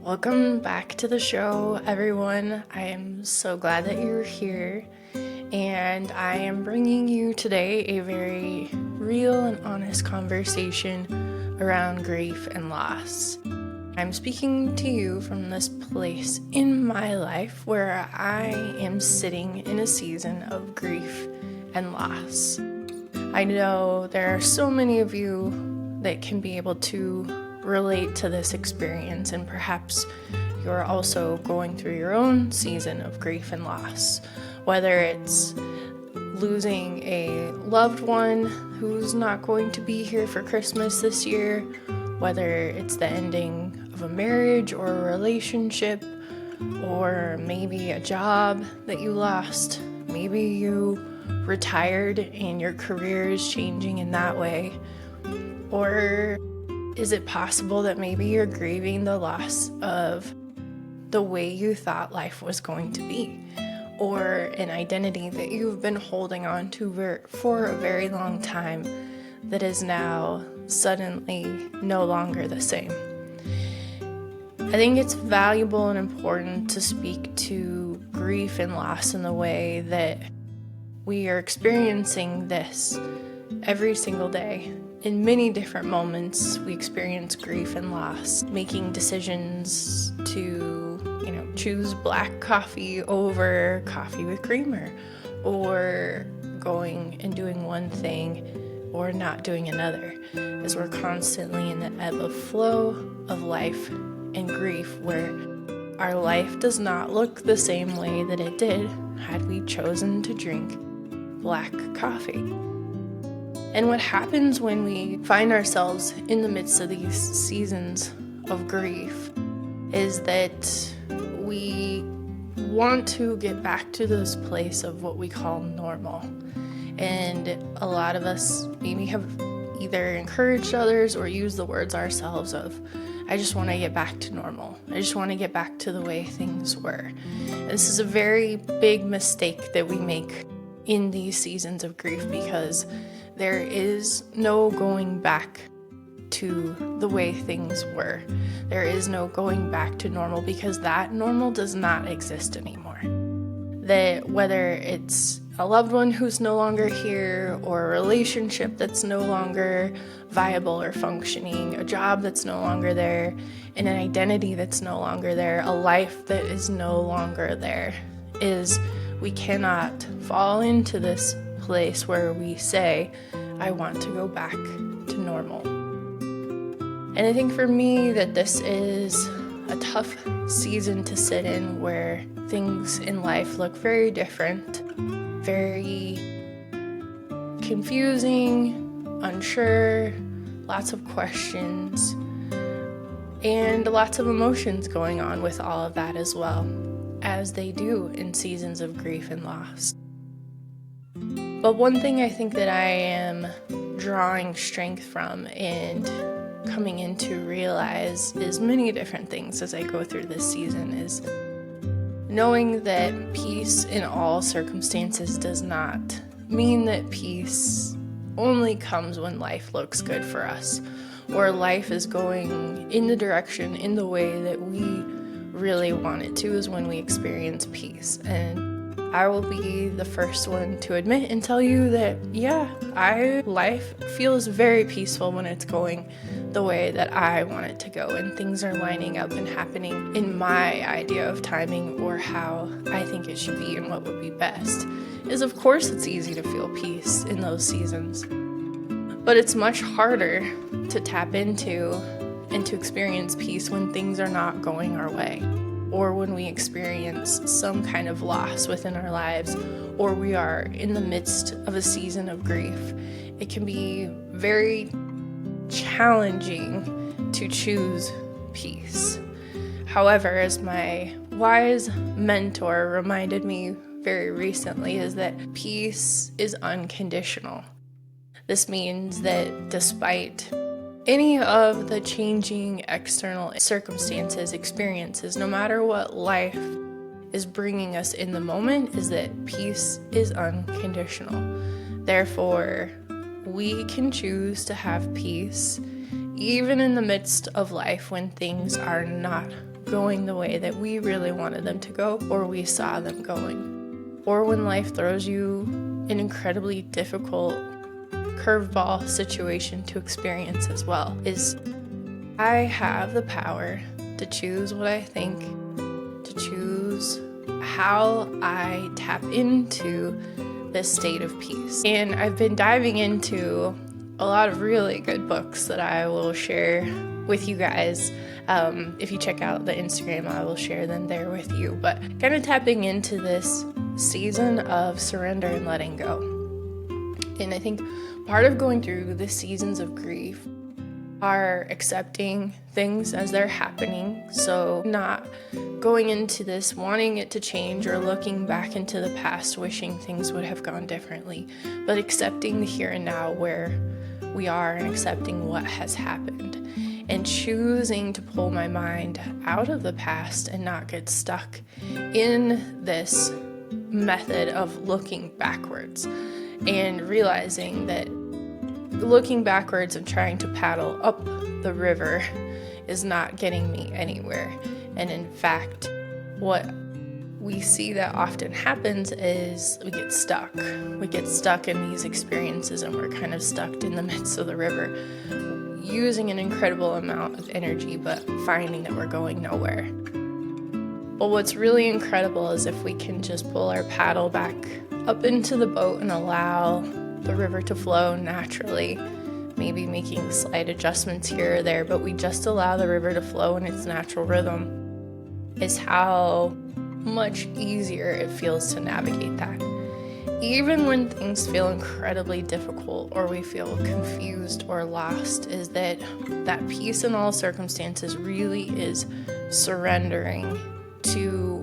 Welcome back to the show, everyone. I am so glad that you're here, and I am bringing you today a very real and honest conversation around grief and loss. I'm speaking to you from this place in my life where I am sitting in a season of grief and loss. I know there are so many of you that can be able to relate to this experience, and perhaps you're also going through your own season of grief and loss, whether it's losing a loved one who's not going to be here for Christmas this year, whether it's the ending of a marriage or a relationship, or maybe a job that you lost. Maybe you retired and your career is changing in that way. Or is it possible that maybe you're grieving the loss of the way you thought life was going to be, or an identity that you've been holding on to for a very long time that is now suddenly no longer the same? I think it's valuable and important to speak to grief and loss in the way that we are experiencing this every single day. In many different moments, we experience grief and loss, making decisions to, choose black coffee over coffee with creamer, or going and doing one thing or not doing another, as we're constantly in the ebb of flow of life and grief, where our life does not look the same way that it did had we chosen to drink black coffee. And what happens when we find ourselves in the midst of these seasons of grief is that we want to get back to this place of what we call normal. And a lot of us maybe have either encouraged others or used the words ourselves of, I just want to get back to normal. I just want to get back to the way things were. And this is a very big mistake that we make in these seasons of grief, because there is no going back to the way things were. There is no going back to normal, because that normal does not exist anymore. That whether it's a loved one who's no longer here, or a relationship that's no longer viable or functioning, a job that's no longer there, and an identity that's no longer there, a life that is no longer there, we cannot fall into this place where we say, I want to go back to normal. And I think for me that this is a tough season to sit in, where things in life look very different, very confusing, unsure, lots of questions, and lots of emotions going on with all of that as well, as they do in seasons of grief and loss. But one thing I think that I am drawing strength from and coming in to realize is many different things as I go through this season is knowing that peace in all circumstances does not mean that peace only comes when life looks good for us, or life is going in the direction, in the way that we really want it to, is when we experience peace. And I will be the first one to admit and tell you that, life feels very peaceful when it's going the way that I want it to go, and things are lining up and happening in my idea of timing, or how I think it should be and what would be best. Of course it's easy to feel peace in those seasons, but it's much harder to tap into and to experience peace when things are not going our way, or when we experience some kind of loss within our lives, or we are in the midst of a season of grief. It can be very challenging to choose peace. However, as my wise mentor reminded me very recently, is that peace is unconditional. This means that despite any of the changing external circumstances, experiences, no matter what life is bringing us in the moment, is that peace is unconditional. Therefore, we can choose to have peace even in the midst of life when things are not going the way that we really wanted them to go, or we saw them going. Or when life throws you an incredibly difficult curveball situation to experience as well, is I have the power to choose what I think, to choose how I tap into this state of peace. And I've been diving into a lot of really good books that I will share with you guys. If you check out the Instagram, I will share them there with you. But kind of tapping into this season of surrender and letting go. And I think part of going through the seasons of grief are accepting things as they're happening. So not going into this wanting it to change or looking back into the past wishing things would have gone differently, but accepting the here and now where we are and accepting what has happened, and choosing to pull my mind out of the past and not get stuck in this method of looking backwards, and realizing that looking backwards and trying to paddle up the river is not getting me anywhere. And in fact, what we see that often happens is we get stuck. We get stuck in these experiences, and we're kind of stuck in the midst of the river, using an incredible amount of energy, but finding that we're going nowhere. But what's really incredible is if we can just pull our paddle back up into the boat and allow the river to flow naturally, maybe making slight adjustments here or there, but we just allow the river to flow in its natural rhythm, is how much easier it feels to navigate that. Even when things feel incredibly difficult or we feel confused or lost, is that peace in all circumstances really is surrendering to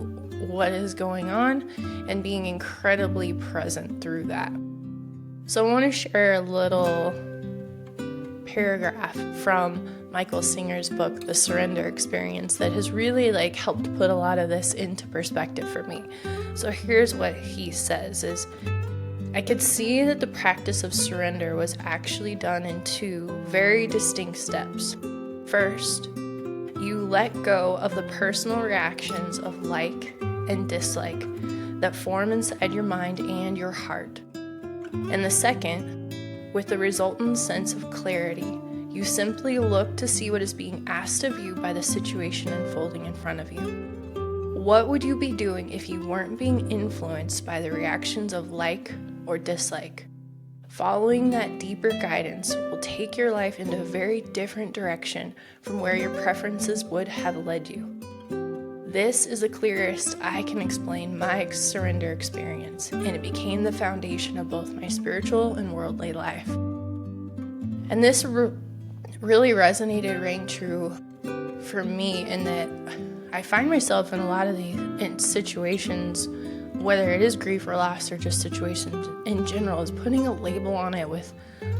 what is going on and being incredibly present through that. So I want to share a little paragraph from Michael Singer's book, The Surrender Experience, that has really helped put a lot of this into perspective for me. So here's what he says is, I could see that the practice of surrender was actually done in two very distinct steps. First, you let go of the personal reactions of like and dislike that form inside your mind and your heart. And the second, with the resultant sense of clarity, you simply look to see what is being asked of you by the situation unfolding in front of you. What would you be doing if you weren't being influenced by the reactions of like or dislike? Following that deeper guidance will take your life into a very different direction from where your preferences would have led you. This is the clearest I can explain my surrender experience, and it became the foundation of both my spiritual and worldly life. And this really resonated, rang true for me, in that I find myself in a lot of these situations, whether it is grief or loss or just situations in general, is putting a label on it with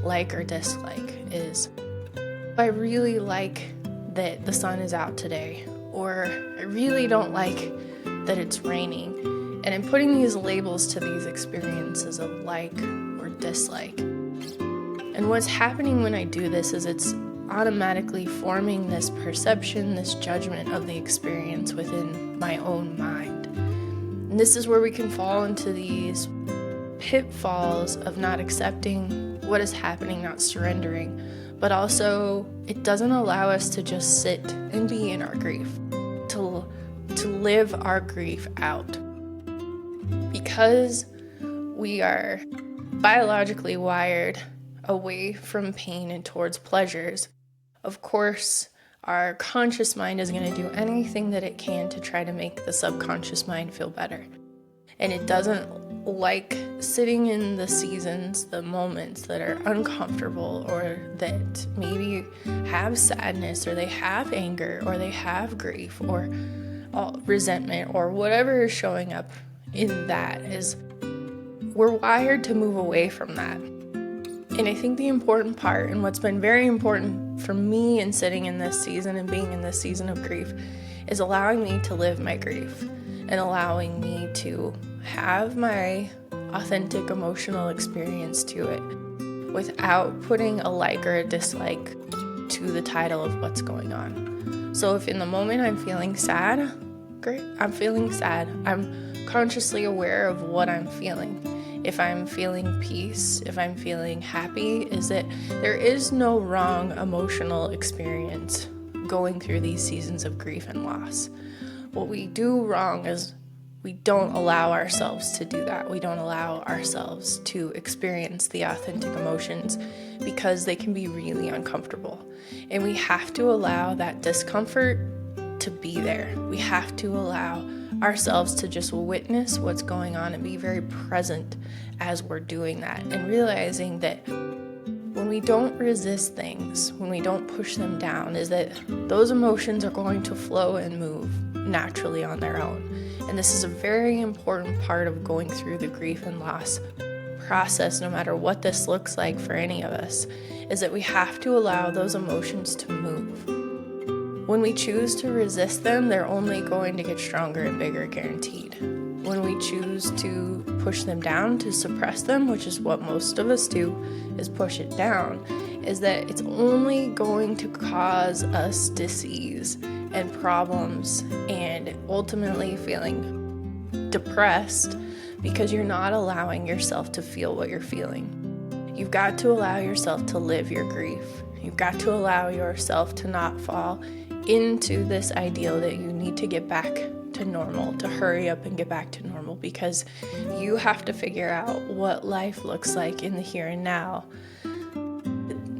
like or dislike. Is I really like that the sun is out today, or I really don't like that it's raining. And I'm putting these labels to these experiences of like or dislike. And what's happening when I do this is it's automatically forming this perception, this judgment of the experience within my own mind. And this is where we can fall into these pitfalls of not accepting what is happening, not surrendering, but also it doesn't allow us to just sit and be in our grief, to live our grief out. Because we are biologically wired away from pain and towards pleasures, of course, our conscious mind is going to do anything that it can to try to make the subconscious mind feel better. And it doesn't like sitting in the seasons, the moments that are uncomfortable, or that maybe have sadness, or they have anger, or they have grief, or resentment, or whatever is showing up in that. Is we're wired to move away from that. And I think the important part, and what's been very important for me in sitting in this season and being in this season of grief, is allowing me to live my grief and allowing me to have my authentic emotional experience to it without putting a like or a dislike to the title of what's going on. So if in the moment I'm feeling sad, great, I'm feeling sad. I'm consciously aware of what I'm feeling. If I'm feeling peace, if I'm feeling happy, is that there is no wrong emotional experience going through these seasons of grief and loss. What we do wrong is we don't allow ourselves to do that. We don't allow ourselves to experience the authentic emotions because they can be really uncomfortable. And we have to allow that discomfort to be there. We have to allow ourselves to just witness what's going on and be very present as we're doing that, and realizing that when we don't resist things, when we don't push them down, is that those emotions are going to flow and move naturally on their own. And this is a very important part of going through the grief and loss process, no matter what this looks like for any of us, is that we have to allow those emotions to move. When we choose to resist them, they're only going to get stronger and bigger, guaranteed. When we choose to push them down, to suppress them, which is what most of us do, is push it down, is that it's only going to cause us disease and problems and ultimately feeling depressed because you're not allowing yourself to feel what you're feeling. You've got to allow yourself to live your grief. You've got to allow yourself to not fall into this ideal that you need to get back to normal, to hurry up and get back to normal, because you have to figure out what life looks like in the here and now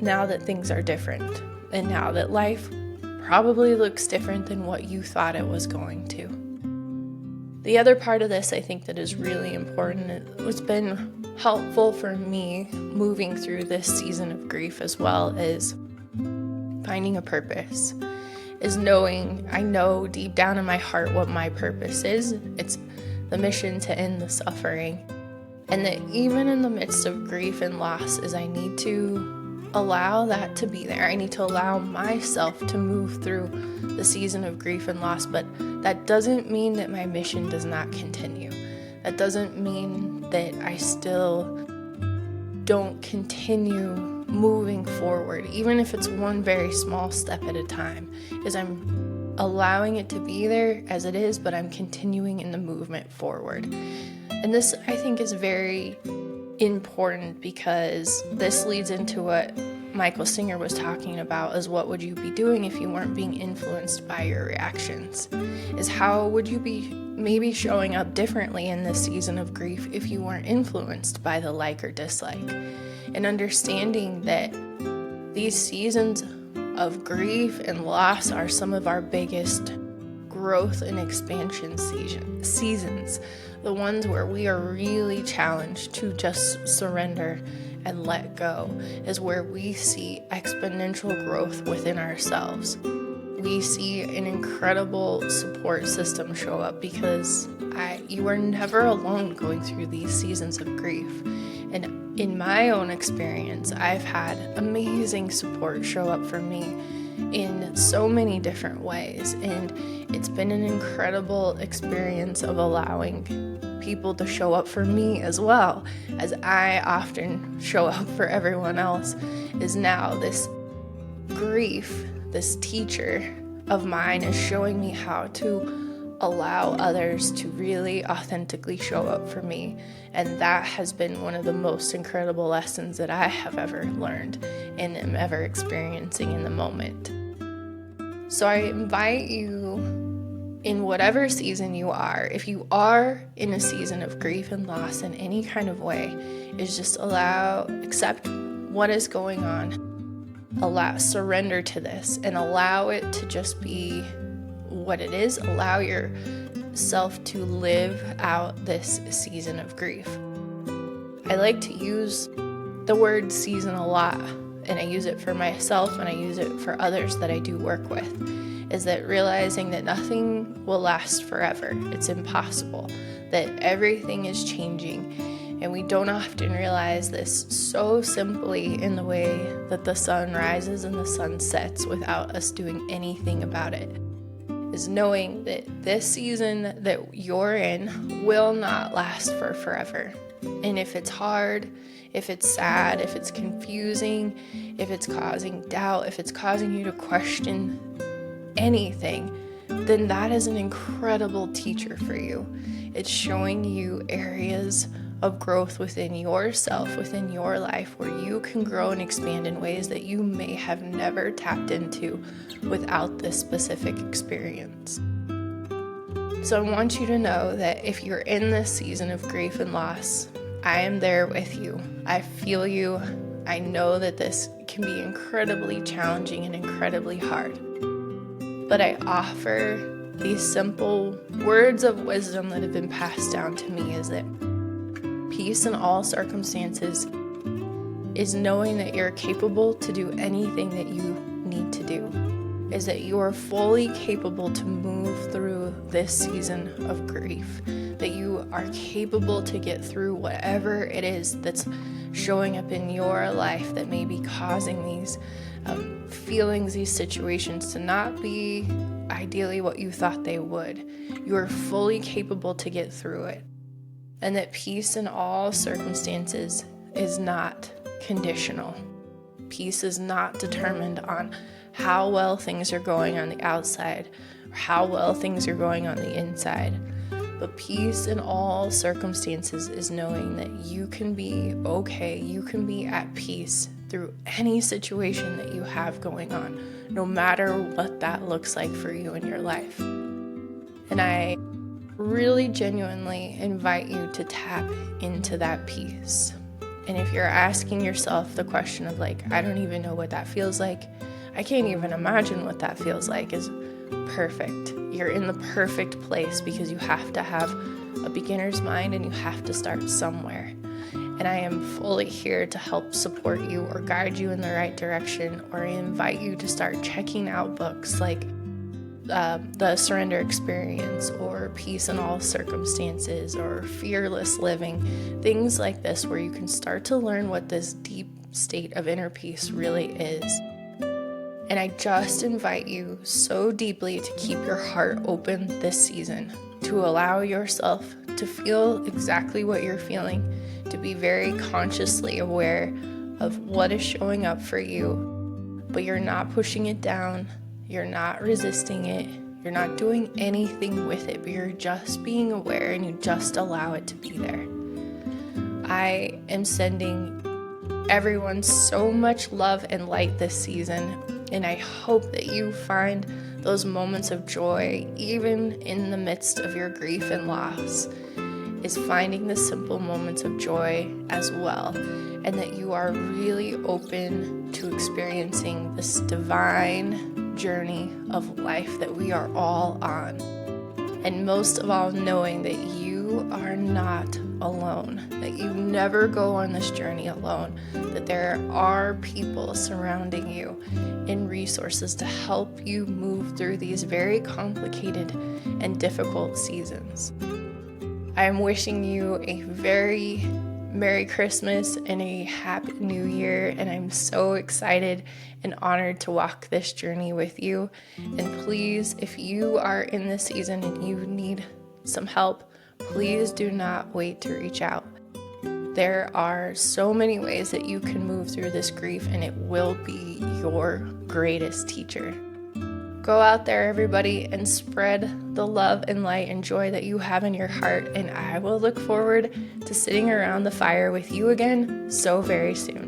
that things are different, and now that life probably looks different than what you thought it was going to. The other part of this I think that is really important, it's been helpful for me moving through this season of grief as well, is finding a purpose. Is knowing, I know deep down in my heart what my purpose is. It's the mission to end the suffering. And that even in the midst of grief and loss, is I need to allow that to be there. I need to allow myself to move through the season of grief and loss, but that doesn't mean that my mission does not continue. That doesn't mean that I still don't continue moving forward, even if it's one very small step at a time, is I'm allowing it to be there as it is, but I'm continuing in the movement forward. And this, I think, is very important, because this leads into what Michael Singer was talking about, is what would you be doing if you weren't being influenced by your reactions? Is how would you be maybe showing up differently in this season of grief if you weren't influenced by the like or dislike? And understanding that these seasons of grief and loss are some of our biggest growth and expansion seasons, the ones where we are really challenged to just surrender and let go, is where we see exponential growth within ourselves. We see an incredible support system show up, because you are never alone going through these seasons of grief. And in my own experience, I've had amazing support show up for me in so many different ways. And it's been an incredible experience of allowing people to show up for me as well, as I often show up for everyone else. Is now this grief, this teacher of mine, is showing me how to allow others to really authentically show up for me. And that has been one of the most incredible lessons that I have ever learned and am ever experiencing in the moment. So I invite you, in whatever season you are, if you are in a season of grief and loss in any kind of way, is just accept what is going on, surrender to this, and allow it to just be what it is. Allow yourself to live out this season of grief. I like to use the word season a lot, and I use it for myself and I use it for others that I do work with, is that realizing that nothing will last forever. It's impossible, that everything is changing, and we don't often realize this so simply in the way that the sun rises and the sun sets without us doing anything about it. Is knowing that this season that you're in will not last for forever. And if it's hard, if it's sad, if it's confusing, if it's causing doubt, if it's causing you to question anything, then that is an incredible teacher for you. It's showing you areas of growth within yourself, within your life, where you can grow and expand in ways that you may have never tapped into without this specific experience. So I want you to know that if you're in this season of grief and loss, I am there with you. I feel you. I know that this can be incredibly challenging and incredibly hard. But I offer these simple words of wisdom that have been passed down to me, is that peace in all circumstances is knowing that you're capable to do anything that you need to do, is that you are fully capable to move through this season of grief, that you are capable to get through whatever it is that's showing up in your life that may be causing these feelings, these situations to not be ideally what you thought they would. You are fully capable to get through it. And that peace in all circumstances is not conditional. Peace is not determined on how well things are going on the outside or how well things are going on the inside. But peace in all circumstances is knowing that you can be okay, you can be at peace through any situation that you have going on, no matter what that looks like for you in your life. And I really genuinely invite you to tap into that peace. And if you're asking yourself the question of like, I don't even know what that feels like, I can't even imagine what that feels like, is perfect. You're in the perfect place, because you have to have a beginner's mind and you have to start somewhere. And I am fully here to help support you or guide you in the right direction, or invite you to start checking out books like The Surrender Experience or Peace in All Circumstances or Fearless Living, things like this, where you can start to learn what this deep state of inner peace really is. And I just invite you so deeply to keep your heart open this season, to allow yourself to feel exactly what you're feeling, to be very consciously aware of what is showing up for you, but you're not pushing it down, you're not resisting it, you're not doing anything with it, but you're just being aware and you just allow it to be there. I am sending everyone so much love and light this season, and I hope that you find those moments of joy, even in the midst of your grief and loss, is finding the simple moments of joy as well, and that you are really open to experiencing this divine journey of life that we are all on. And most of all, knowing that you are not alone, that you never go on this journey alone, that there are people surrounding you and resources to help you move through these very complicated and difficult seasons. I am wishing you a very Merry Christmas and a Happy New Year, and I'm so excited and honored to walk this journey with you. And please, if you are in this season and you need some help, please do not wait to reach out. There are so many ways that you can move through this grief, and it will be your greatest teacher. Go out there, everybody, and spread the love and light and joy that you have in your heart, and I will look forward to sitting around the fire with you again so very soon.